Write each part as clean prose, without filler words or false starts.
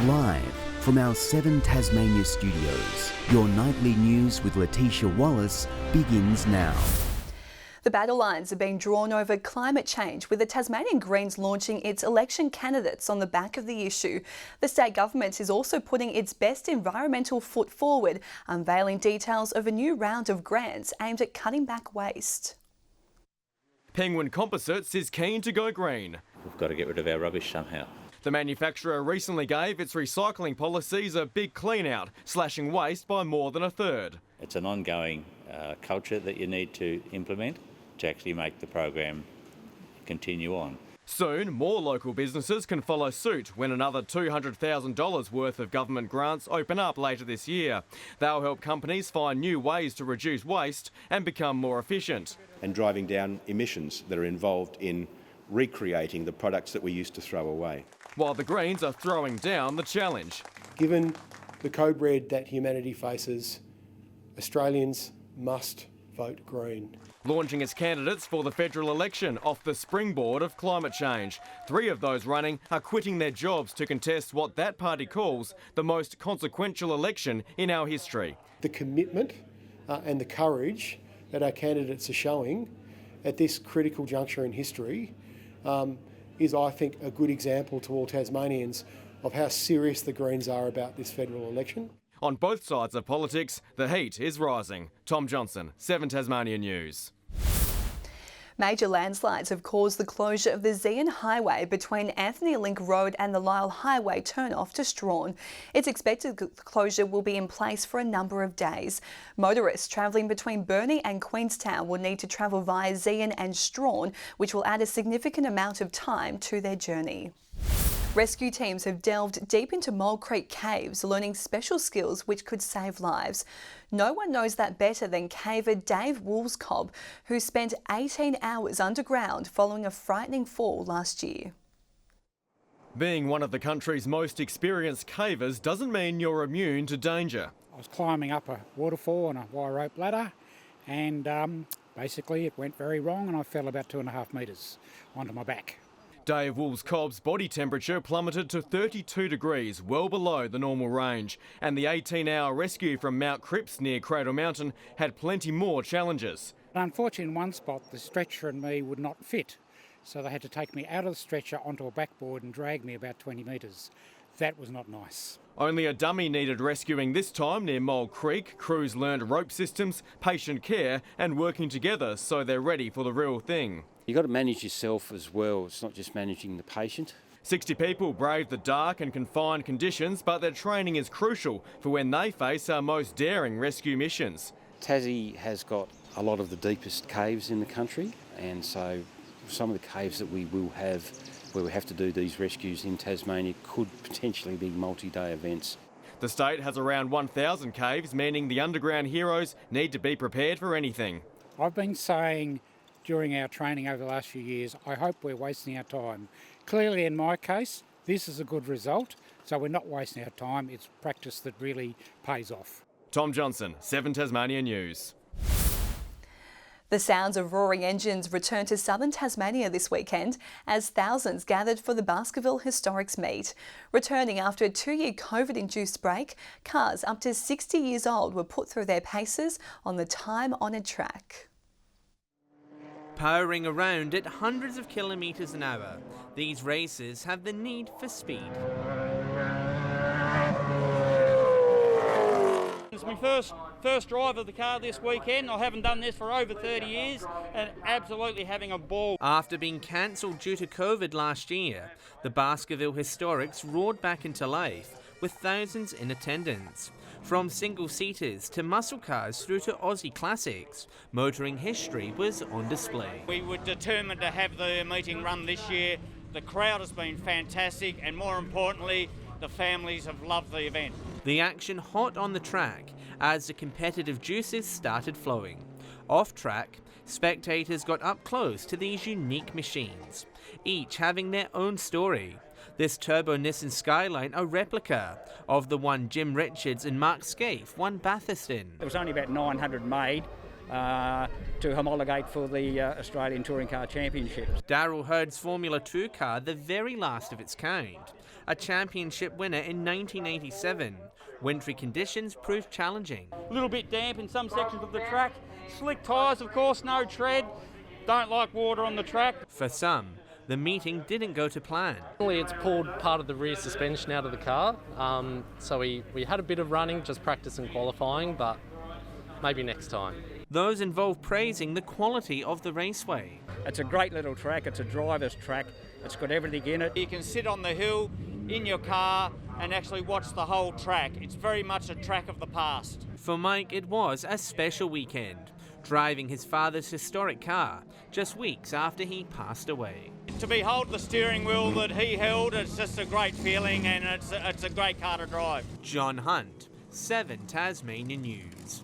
Live from our 7 Tasmania studios, your nightly news with Letitia Wallace begins now. The battle lines are being drawn over climate change, with the Tasmanian Greens launching its election candidates on the back of the issue. The state government is also putting its best environmental foot forward, unveiling details of a new round of grants aimed at cutting back waste. Penguin Composites is keen to go green. We've got to get rid of our rubbish somehow. The manufacturer recently gave its recycling policies a big clean out, slashing waste by more than a third. It's an ongoing culture that you need to implement to actually make the program continue on. Soon, more local businesses can follow suit when another $200,000 worth of government grants open up later this year. They'll help companies find new ways to reduce waste and become more efficient. And driving down emissions that are involved in recreating the products that we used to throw away. While the Greens are throwing down the challenge. Given the code red that humanity faces, Australians must vote Green. Launching its candidates for the federal election off the springboard of climate change. 3 of those running are quitting their jobs to contest what that party calls the most consequential election in our history. The commitment and the courage that our candidates are showing at this critical juncture in history is, I think, a good example to all Tasmanians of how serious the Greens are about this federal election. On both sides of politics, the heat is rising. Tom Johnson, 7 Tasmania News. Major landslides have caused the closure of the Zeehan Highway between Anthony Link Road and the Lyle Highway turn-off to Strawn. It's expected the closure will be in place for a number of days. Motorists travelling between Burnie and Queenstown will need to travel via Zeehan and Strawn, which will add a significant amount of time to their journey. Rescue teams have delved deep into Mole Creek caves, learning special skills which could save lives. No one knows that better than caver Dave Woolscobb, who spent 18 hours underground following a frightening fall last year. Being one of the country's most experienced cavers doesn't mean you're immune to danger. I was climbing up a waterfall on a wire rope ladder, and basically it went very wrong and I fell about 2.5 metres onto my back. Dave Woolscobb's body temperature plummeted to 32 degrees, well below the normal range, and the 18-hour rescue from Mount Cripps near Cradle Mountain had plenty more challenges. Unfortunately, in one spot the stretcher and me would not fit, so they had to take me out of the stretcher onto a backboard and drag me about 20 metres. That was not nice. Only a dummy needed rescuing this time near Mole Creek. Crews learned rope systems, patient care and working together so they're ready for the real thing. You've got to manage yourself as well. It's not just managing the patient. 60 people braved the dark and confined conditions, but their training is crucial for when they face our most daring rescue missions. Tassie has got a lot of the deepest caves in the country, and so some of the caves that we will have where we have to do these rescues in Tasmania could potentially be multi-day events. The state has around 1,000 caves, meaning the underground heroes need to be prepared for anything. I've been saying during our training over the last few years, I hope we're wasting our time. Clearly in my case, this is a good result, so we're not wasting our time. It's practice that really pays off. Tom Johnson, 7 Tasmania News. The sounds of roaring engines returned to southern Tasmania this weekend as thousands gathered for the Bathurst Historics meet. Returning after a 2-year COVID-induced break, cars up to 60 years old were put through their paces on the time-honoured track. Powering around at hundreds of kilometres an hour, these races have the need for speed. It's my first drive of the car this weekend. I haven't done this for over 30 years and absolutely having a ball. After being cancelled due to COVID last year, the Bathurst Historics roared back into life with thousands in attendance. From single-seaters to muscle cars through to Aussie classics, motoring history was on display. We were determined to have the meeting run this year. The crowd has been fantastic and more importantly, the families have loved the event. The action hot on the track as the competitive juices started flowing. Off-track, spectators got up close to these unique machines, each having their own story. This turbo Nissan Skyline, a replica of the one Jim Richards and Mark Scaife won Bathurst in. There was only about 900 made. to homologate for the Australian Touring Car Championships. Darryl Hurd's Formula 2 car, the very last of its kind. A championship winner in 1987. Wintry conditions proved challenging. A little bit damp in some sections of the track. Slick tyres, of course, no tread. Don't like water on the track. For some, the meeting didn't go to plan. It's pulled part of the rear suspension out of the car, so we had a bit of running, just practice and qualifying, but maybe next time. Those involved praising the quality of the raceway. It's a great little track, it's a driver's track, it's got everything in it. You can sit on the hill in your car and actually watch the whole track. It's very much a track of the past. For Mike, it was a special weekend, driving his father's historic car just weeks after he passed away. To behold the steering wheel that he held, it's just a great feeling, and it's a great car to drive. John Hunt, 7 Tasmania News.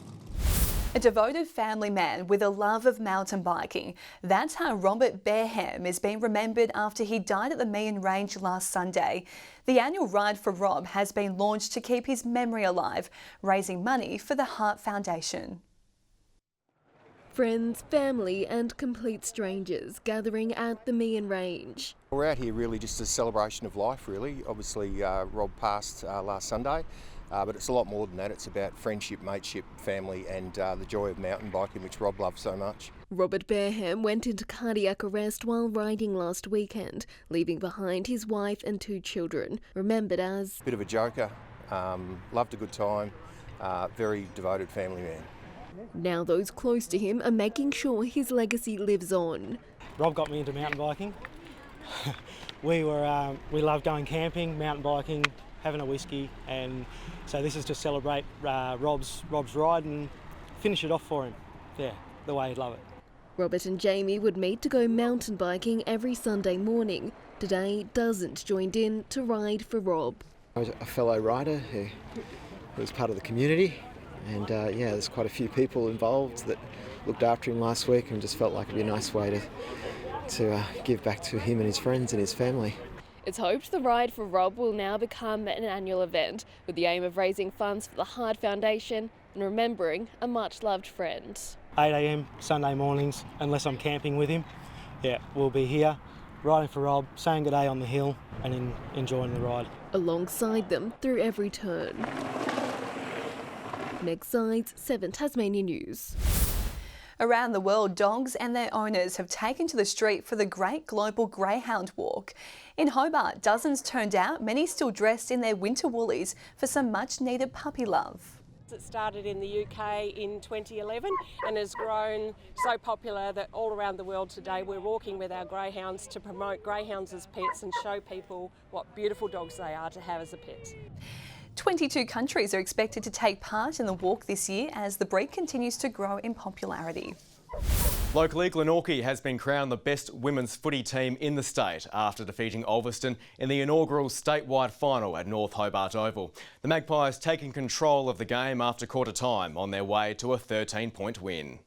A devoted family man with a love of mountain biking. That's how Robert Bareham is being remembered after he died at the Mean Range last Sunday. The annual Ride for Rob has been launched to keep his memory alive, raising money for the Heart Foundation. Friends, family and complete strangers gathering at the Mean Range. We're out here really just a celebration of life, really. Obviously Rob passed last Sunday, but it's a lot more than that. It's about friendship, mateship, family and the joy of mountain biking, which Rob loved so much. Robert Bareham went into cardiac arrest while riding last weekend, leaving behind his wife and 2 children, remembered as... Bit of a joker, loved a good time, very devoted family man. Now those close to him are making sure his legacy lives on. Rob got me into mountain biking. We love going camping, mountain biking, having a whiskey, and so this is to celebrate Rob's ride and finish it off for him. Yeah, the way he'd love it. Robert and Jamie would meet to go mountain biking every Sunday morning. Today, dozens joined in to ride for Rob. I was a fellow rider who was part of the community. And there's quite a few people involved that looked after him last week and just felt like it'd be a nice way to give back to him and his friends and his family. It's hoped the Ride for Rob will now become an annual event with the aim of raising funds for the Heart Foundation and remembering a much-loved friend. 8 a.m. Sunday mornings, unless I'm camping with him. Yeah, we'll be here riding for Rob, saying good day on the hill and enjoying the ride. Alongside them through every turn. Meg Sides, 7 Tasmania News. Around the world, dogs and their owners have taken to the street for the great global Greyhound Walk. In Hobart, dozens turned out, many still dressed in their winter woolies for some much-needed puppy love. It started in the UK in 2011 and has grown so popular that all around the world today we're walking with our greyhounds to promote greyhounds as pets and show people what beautiful dogs they are to have as a pet. 22 countries are expected to take part in the walk this year as the breed continues to grow in popularity. Locally, Glenorchy has been crowned the best women's footy team in the state after defeating Ulverston in the inaugural statewide final at North Hobart Oval. The Magpies taking control of the game after quarter time on their way to a 13-point win.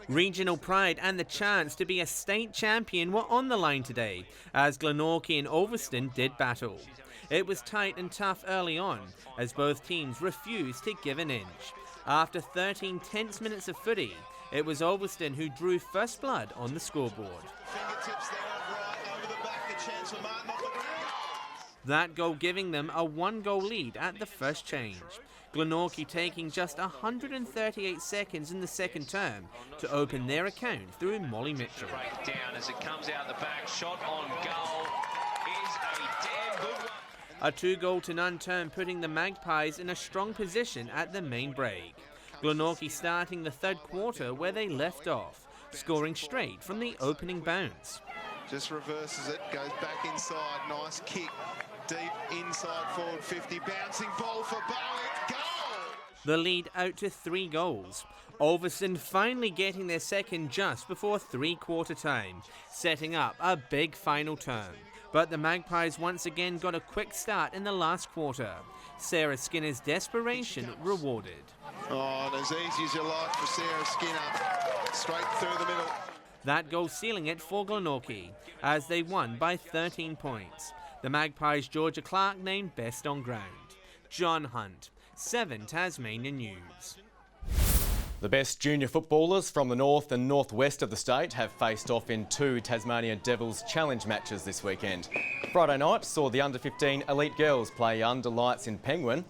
Regional pride and the chance to be a state champion were on the line today as Glenorchy and Ulverston did battle. It was tight and tough early on as both teams refused to give an inch. After 13 tense minutes of footy, it was Ulverston who drew first blood on the scoreboard. That goal giving them a 1-goal lead at the first change. Glenorchy taking just 138 seconds in the second term to open their account through Molly Mitchell. Down as it comes out the back, shot on goal is a damn good one. A 2-goal-to-none turn putting the Magpies in a strong position at the main break. Glenorchy starting the third quarter where they left off, scoring straight from the opening bounce. Just reverses it, goes back inside, nice kick, deep inside forward 50, bouncing ball for Bowen, goal! The lead out to 3 goals. Ulverston finally getting their second just before three-quarter time, setting up a big final term. But the Magpies once again got a quick start in the last quarter. Sarah Skinner's desperation rewarded. Oh, and as easy as you like for Sarah Skinner, straight through the middle. That goal sealing it for Glenorchy, as they won by 13 points. The Magpies' Georgia Clark named best on ground. John Hunt, 7 Tasmania News. The best junior footballers from the north and northwest of the state have faced off in 2 Tasmania Devils challenge matches this weekend. Friday night saw the under-15 elite girls play under lights in Penguin,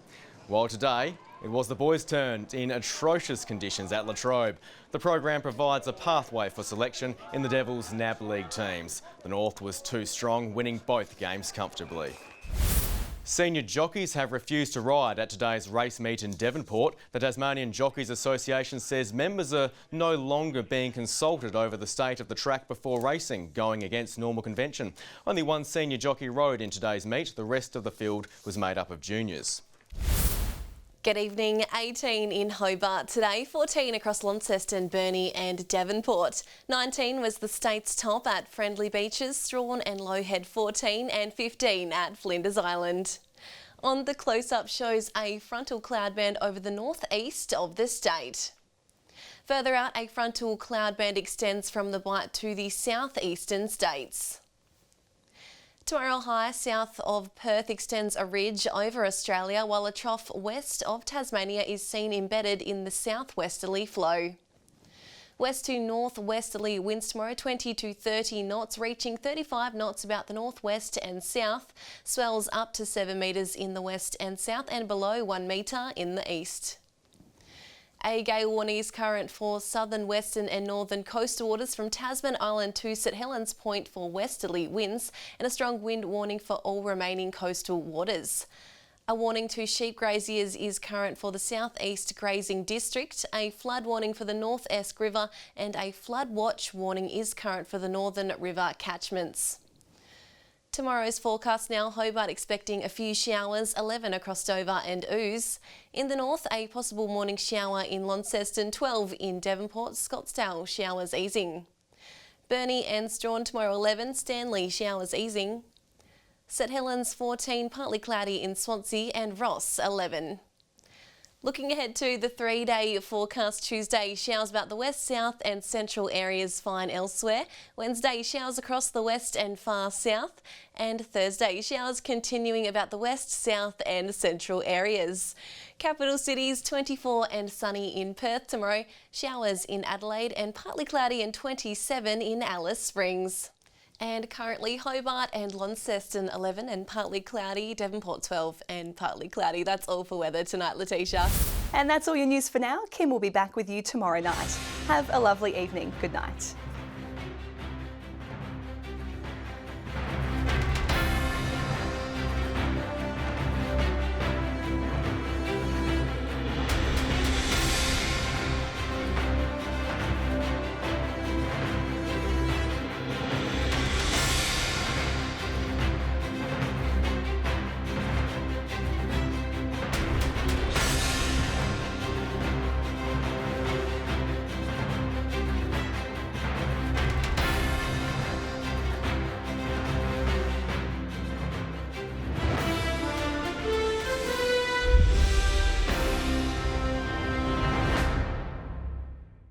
while today it was the boys' turn in atrocious conditions at Latrobe. The program provides a pathway for selection in the Devils NAB League teams. The North was too strong, winning both games comfortably. Senior jockeys have refused to ride at today's race meet in Devonport. The Tasmanian Jockeys Association says members are no longer being consulted over the state of the track before racing, going against normal convention. Only one senior jockey rode in today's meet. The rest of the field was made up of juniors. Good evening. 18 in Hobart today, 14 across Launceston, Burnie and Devonport. 19 was the state's top at Friendly Beaches, Strawn and Lowhead 14 and 15 at Flinders Island. On the close-up shows a frontal cloud band over the northeast of the state. Further out, a frontal cloud band extends from the Bight to the southeastern states. Tomorrow high south of Perth extends a ridge over Australia, while a trough west of Tasmania is seen embedded in the southwesterly flow. West to northwesterly winds tomorrow 20 to 30 knots, reaching 35 knots about the northwest and south. Swells up to 7 metres in the west and south and below 1 metre in the east. A gale warning is current for southern, western and northern coastal waters from Tasman Island to St Helens Point for westerly winds, and a strong wind warning for all remaining coastal waters. A warning to sheep graziers is current for the southeast grazing district, a flood warning for the North Esk River and a flood watch warning is current for the northern river catchments. Tomorrow's forecast now, Hobart expecting a few showers, 11 across Dover and Ouse. In the north, a possible morning shower in Launceston, 12 in Devonport, Scottsdale showers easing. Burnie and Strawn tomorrow 11, Stanley showers easing. St Helens 14, partly cloudy in Swansea and Ross 11. Looking ahead to the 3-day forecast, Tuesday showers about the west, south and central areas, fine elsewhere. Wednesday showers across the west and far south, and Thursday showers continuing about the west, south and central areas. Capital cities 24 and sunny in Perth tomorrow, showers in Adelaide and partly cloudy and 27 in Alice Springs. And currently Hobart and Launceston 11 and partly cloudy, Devonport 12 and partly cloudy. That's all for weather tonight, Letitia. And that's all your news for now. Kim will be back with you tomorrow night. Have a lovely evening. Good night.